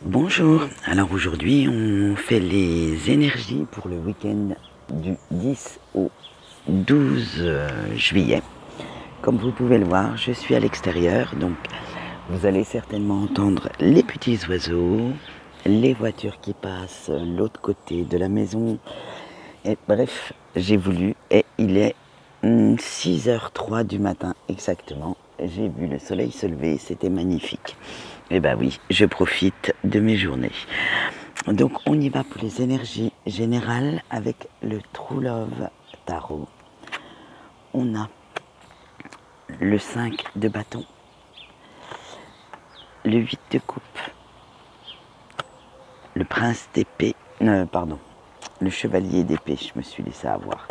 Bonjour, alors aujourd'hui on fait les énergies pour le week-end du 10 au 12 juillet. Comme vous pouvez le voir, je suis à l'extérieur, donc vous allez certainement entendre les petits oiseaux, les voitures qui passent l'autre côté de la maison. Et bref, j'ai voulu, et il est 6h03 du matin exactement. J'ai vu le soleil se lever, c'était magnifique. Et ben oui, je profite de mes journées. Donc on y va pour les énergies générales avec le True Love Tarot. On a le 5 de bâton, le 8 de coupe, le prince d'épée, le chevalier d'épée, je me suis laissé avoir,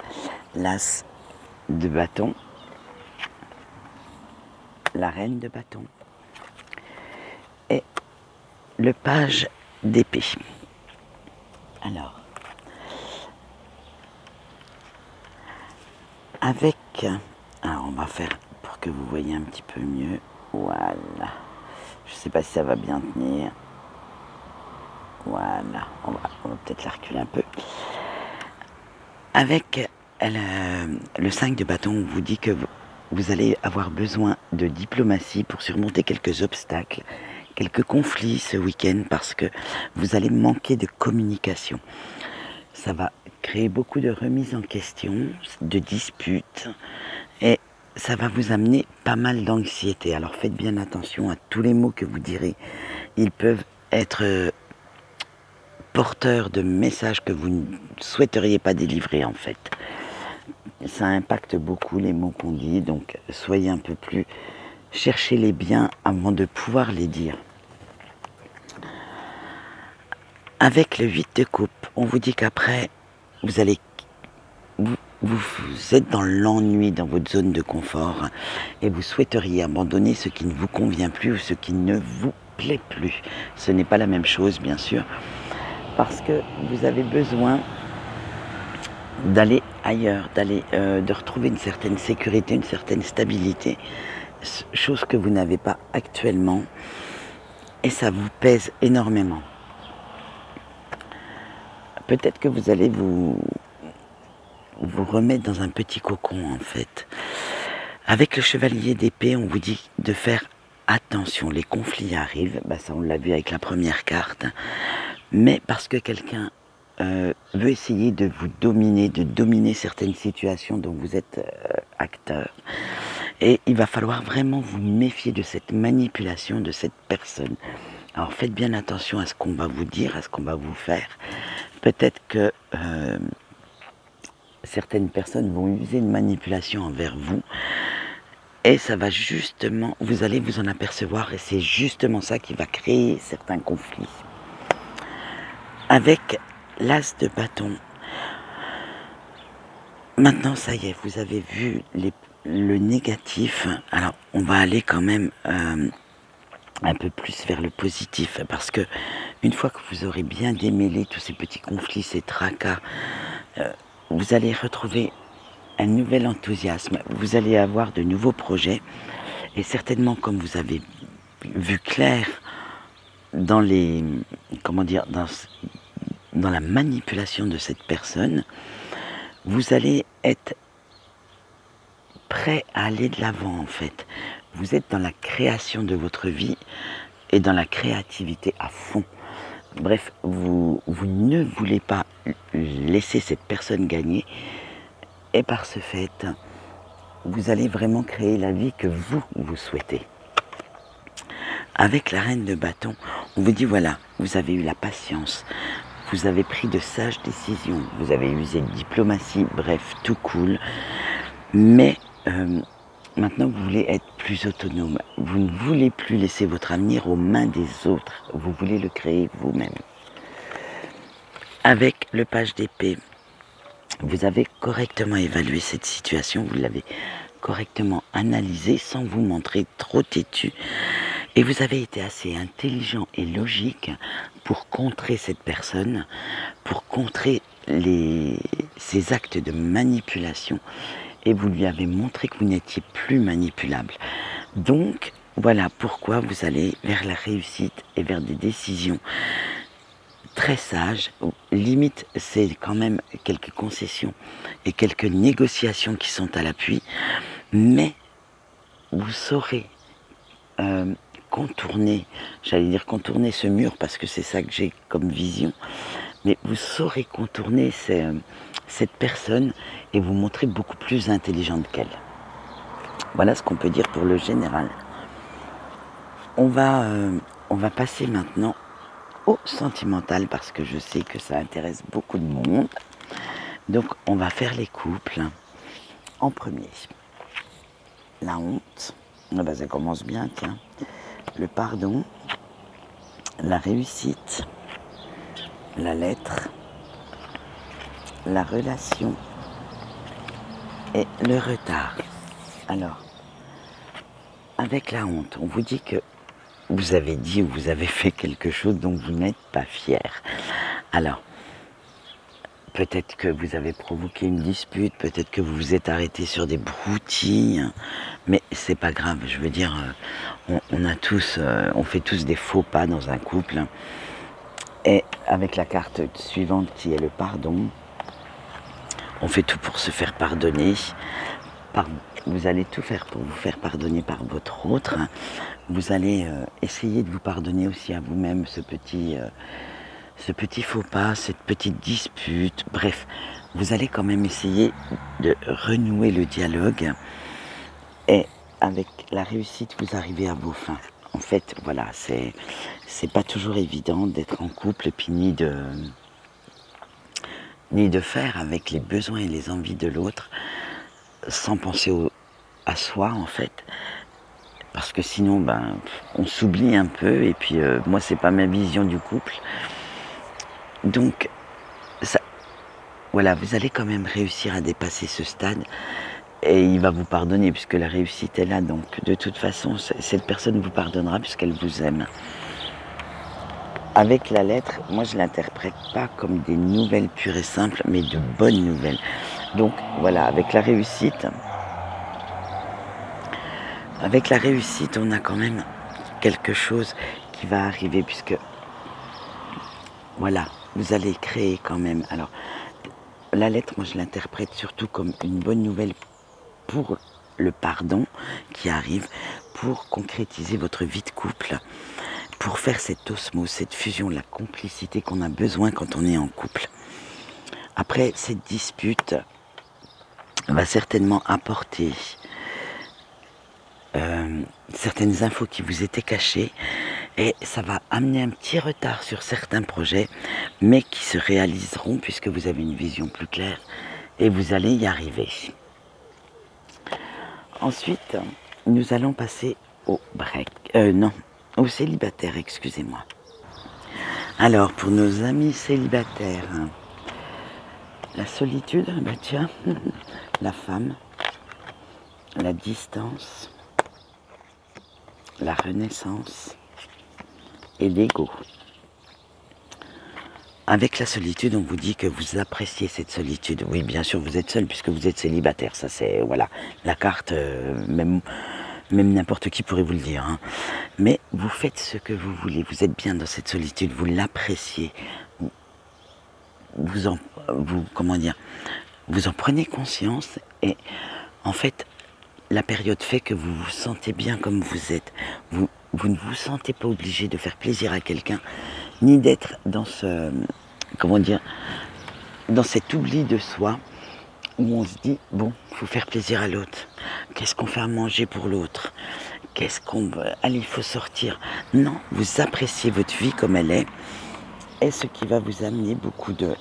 l'as de bâton, la reine de bâton et le page d'épée. Alors, on va faire pour que vous voyez un petit peu mieux. Voilà. Je ne sais pas si ça va bien tenir. Voilà. On va peut-être la reculer un peu. Avec le 5 de bâton, on vous dit que vous allez avoir besoin de diplomatie pour surmonter quelques obstacles, quelques conflits ce week-end parce que vous allez manquer de communication. Ça va créer beaucoup de remises en question, de disputes et ça va vous amener pas mal d'anxiété. Alors faites bien attention à tous les mots que vous direz. Ils peuvent être porteurs de messages que vous ne souhaiteriez pas délivrer en fait. Ça impacte beaucoup les mots qu'on dit, donc soyez un peu plus... Cherchez-les bien avant de pouvoir les dire. Avec le 8 de coupe, on vous dit qu'après, vous êtes dans l'ennui, dans votre zone de confort, et vous souhaiteriez abandonner ce qui ne vous convient plus ou ce qui ne vous plaît plus. Ce n'est pas la même chose, bien sûr, parce que vous avez besoin d'aller ailleurs, de retrouver une certaine sécurité, une certaine stabilité, chose que vous n'avez pas actuellement, et ça vous pèse énormément. Peut-être que vous allez vous remettre dans un petit cocon en fait. Avec le chevalier d'épée, on vous dit de faire attention, les conflits arrivent, ça on l'a vu avec la première carte, mais parce que quelqu'un veut essayer de vous dominer, de dominer certaines situations dont vous êtes acteur. Et il va falloir vraiment vous méfier de cette manipulation de cette personne. Alors faites bien attention à ce qu'on va vous dire, à ce qu'on va vous faire. Peut-être que certaines personnes vont user une manipulation envers vous. Et ça va justement, vous allez vous en apercevoir et c'est justement ça qui va créer certains conflits. Avec l'as de bâton, maintenant ça y est, vous avez vu le négatif. Alors on va aller quand même un peu plus vers le positif parce que une fois que vous aurez bien démêlé tous ces petits conflits, ces tracas, vous allez retrouver un nouvel enthousiasme, vous allez avoir de nouveaux projets et certainement comme vous avez vu clair dans dans la manipulation de cette personne, vous allez être prêt à aller de l'avant en fait. Vous êtes dans la création de votre vie et dans la créativité à fond. Bref, vous ne voulez pas laisser cette personne gagner et par ce fait, vous allez vraiment créer la vie que vous souhaitez. Avec la reine de bâton, on vous dit voilà, vous avez eu la patience, vous avez pris de sages décisions, vous avez usé de diplomatie, bref, tout cool. Mais maintenant, vous voulez être plus autonome. Vous ne voulez plus laisser votre avenir aux mains des autres. Vous voulez le créer vous-même. Avec le page d'épée, vous avez correctement évalué cette situation, vous l'avez correctement analysée sans vous montrer trop têtu. Et vous avez été assez intelligent et logique pour contrer cette personne, pour contrer ces actes de manipulation. Et vous lui avez montré que vous n'étiez plus manipulable. Donc, voilà pourquoi vous allez vers la réussite et vers des décisions très sages. Limite, c'est quand même quelques concessions et quelques négociations qui sont à l'appui, mais vous saurez contourner, j'allais dire contourner ce mur parce que c'est ça que j'ai comme vision, mais vous saurez contourner cette personne et vous montrer beaucoup plus intelligente qu'elle. Voilà ce qu'on peut dire pour le général. On va passer maintenant au sentimental parce que je sais que ça intéresse beaucoup de monde. Donc on va faire les couples en premier. La honte, ah ben, ça commence bien, tiens. Le pardon, la réussite, la lettre, la relation et le retard. Alors, avec la honte, on vous dit que vous avez dit ou vous avez fait quelque chose dont vous n'êtes pas fier. Alors, peut-être que vous avez provoqué une dispute, peut-être que vous vous êtes arrêté sur des broutilles, mais c'est pas grave. Je veux dire, on fait tous des faux pas dans un couple. Et avec la carte suivante qui est le pardon, on fait tout pour se faire pardonner. Vous allez tout faire pour vous faire pardonner par votre autre. Vous allez essayer de vous pardonner aussi à vous-même ce petit faux pas, cette petite dispute. Bref, vous allez quand même essayer de renouer le dialogue. Et avec la réussite, vous arrivez à vos fins. En fait, voilà, c'est pas toujours évident d'être en couple, puis ni de faire avec les besoins et les envies de l'autre, sans penser à soi, en fait. Parce que sinon, on s'oublie un peu, et puis moi, c'est pas ma vision du couple. Donc, voilà, vous allez quand même réussir à dépasser ce stade. Et il va vous pardonner puisque la réussite est là. Donc de toute façon, cette personne vous pardonnera puisqu'elle vous aime. Avec la lettre, moi je ne l'interprète pas comme des nouvelles pures et simples, mais de bonnes nouvelles. Donc voilà, avec la réussite, on a quand même quelque chose qui va arriver puisque voilà, vous allez créer quand même. Alors la lettre, moi je l'interprète surtout comme une bonne nouvelle pour le pardon qui arrive, pour concrétiser votre vie de couple, pour faire cette osmose, cette fusion, la complicité qu'on a besoin quand on est en couple. Après, cette dispute va certainement apporter certaines infos qui vous étaient cachées et ça va amener un petit retard sur certains projets, mais qui se réaliseront puisque vous avez une vision plus claire et vous allez y arriver. Ensuite, nous allons passer au au célibataire, excusez-moi. Alors, pour nos amis célibataires, la solitude, tiens, la femme, la distance, la renaissance et l'ego. Avec la solitude, on vous dit que vous appréciez cette solitude. Oui, bien sûr, vous êtes seul puisque vous êtes célibataire. Ça, c'est, voilà, la carte, même n'importe qui pourrait vous le dire. Hein. Mais vous faites ce que vous voulez. Vous êtes bien dans cette solitude. Vous l'appréciez. Vous en prenez conscience. Et en fait, la période fait que vous vous sentez bien comme vous êtes. Vous ne vous sentez pas obligé de faire plaisir à quelqu'un, ni d'être dans dans cet oubli de soi, où on se dit, bon, il faut faire plaisir à l'autre. Qu'est-ce qu'on fait à manger pour l'autre? Allez, il faut sortir. Non, vous appréciez votre vie comme elle est, et ce qui va vous amener beaucoup de...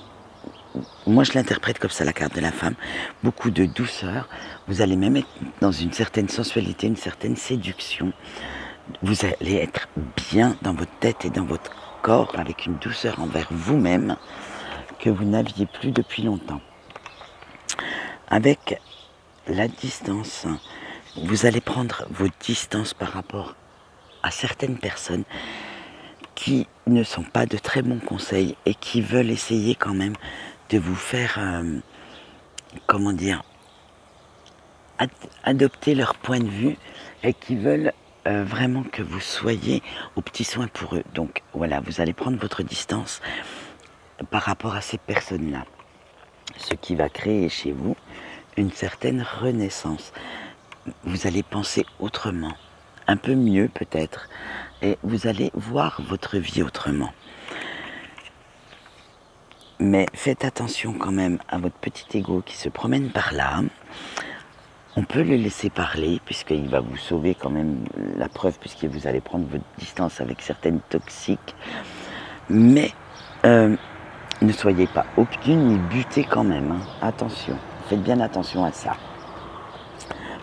Moi, je l'interprète comme ça, la carte de la femme, beaucoup de douceur. Vous allez même être dans une certaine sensualité, une certaine séduction. Vous allez être bien dans votre tête et dans votre corps, avec une douceur envers vous-même que vous n'aviez plus depuis longtemps. Avec la distance, vous allez prendre vos distances par rapport à certaines personnes qui ne sont pas de très bons conseils et qui veulent essayer quand même de vous faire, adopter leur point de vue et qui veulent vraiment que vous soyez aux petits soins pour eux. Donc voilà, vous allez prendre votre distance par rapport à ces personnes-là. Ce qui va créer chez vous une certaine renaissance. Vous allez penser autrement, un peu mieux peut-être, et vous allez voir votre vie autrement. Mais faites attention quand même à votre petit ego qui se promène par là. On peut le laisser parler puisqu'il va vous sauver quand même, la preuve, puisque vous allez prendre votre distance avec certaines toxiques. Mais ne soyez pas obtus ni butés quand même. Hein. Attention, faites bien attention à ça.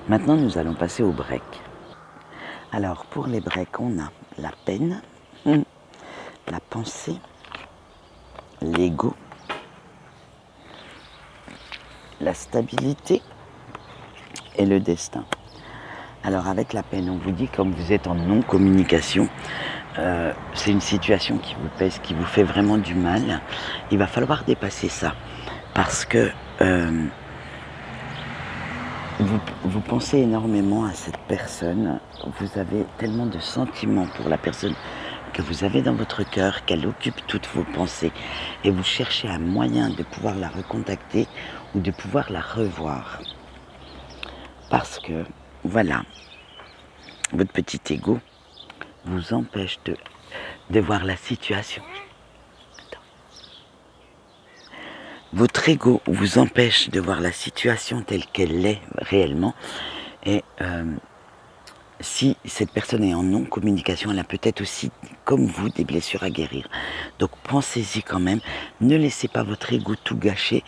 Maintenant, nous allons passer au break. Alors, pour les breaks, on a la peine, la pensée, l'ego, la stabilité et le destin. Alors, avec la peine, on vous dit, comme vous êtes en non-communication, c'est une situation qui vous pèse, qui vous fait vraiment du mal. Il va falloir dépasser ça parce que vous pensez énormément à cette personne, vous avez tellement de sentiments pour la personne que vous avez dans votre cœur, qu'elle occupe toutes vos pensées et vous cherchez un moyen de pouvoir la recontacter ou de pouvoir la revoir. Parce que, voilà, votre petit ego vous empêche de voir la situation. Votre ego vous empêche de voir la situation telle qu'elle est réellement. Et si cette personne est en non-communication, elle a peut-être aussi, comme vous, des blessures à guérir. Donc pensez-y quand même. Ne laissez pas votre ego tout gâcher.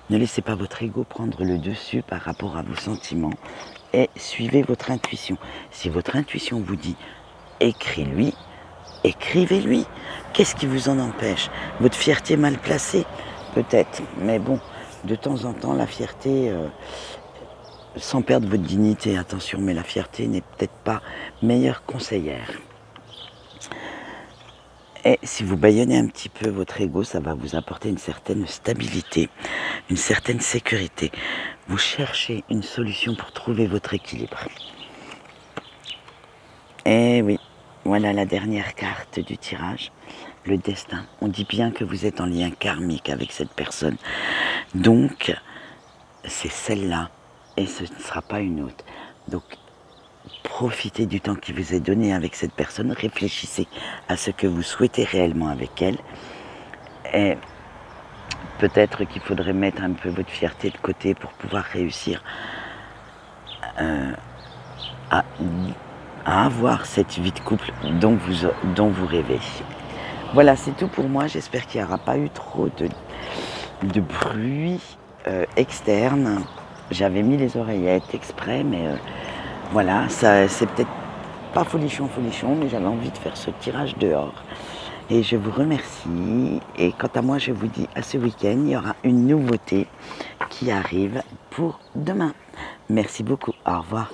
Ne laissez pas votre ego prendre le dessus par rapport à vos sentiments. Et suivez votre intuition. Si votre intuition vous dit « écris-lui », écrivez-lui. Qu'est-ce qui vous en empêche? Votre fierté mal placée? Peut-être, mais bon, de temps en temps, la fierté, sans perdre votre dignité, attention, mais la fierté n'est peut-être pas meilleure conseillère. Et si vous bâillonnez un petit peu votre ego, ça va vous apporter une certaine stabilité, une certaine sécurité. Vous cherchez une solution pour trouver votre équilibre. Et oui, voilà la dernière carte du tirage. Le destin. On dit bien que vous êtes en lien karmique avec cette personne. Donc, c'est celle-là et ce ne sera pas une autre. Donc, profitez du temps qui vous est donné avec cette personne. Réfléchissez à ce que vous souhaitez réellement avec elle. Et peut-être qu'il faudrait mettre un peu votre fierté de côté pour pouvoir réussir à avoir cette vie de couple dont vous rêvez. Voilà, c'est tout pour moi. J'espère qu'il n'y aura pas eu trop de bruit externe. J'avais mis les oreillettes exprès, mais voilà, ça c'est peut-être pas folichon, mais j'avais envie de faire ce tirage dehors. Et je vous remercie. Et quant à moi, je vous dis à ce week-end, il y aura une nouveauté qui arrive pour demain. Merci beaucoup. Au revoir.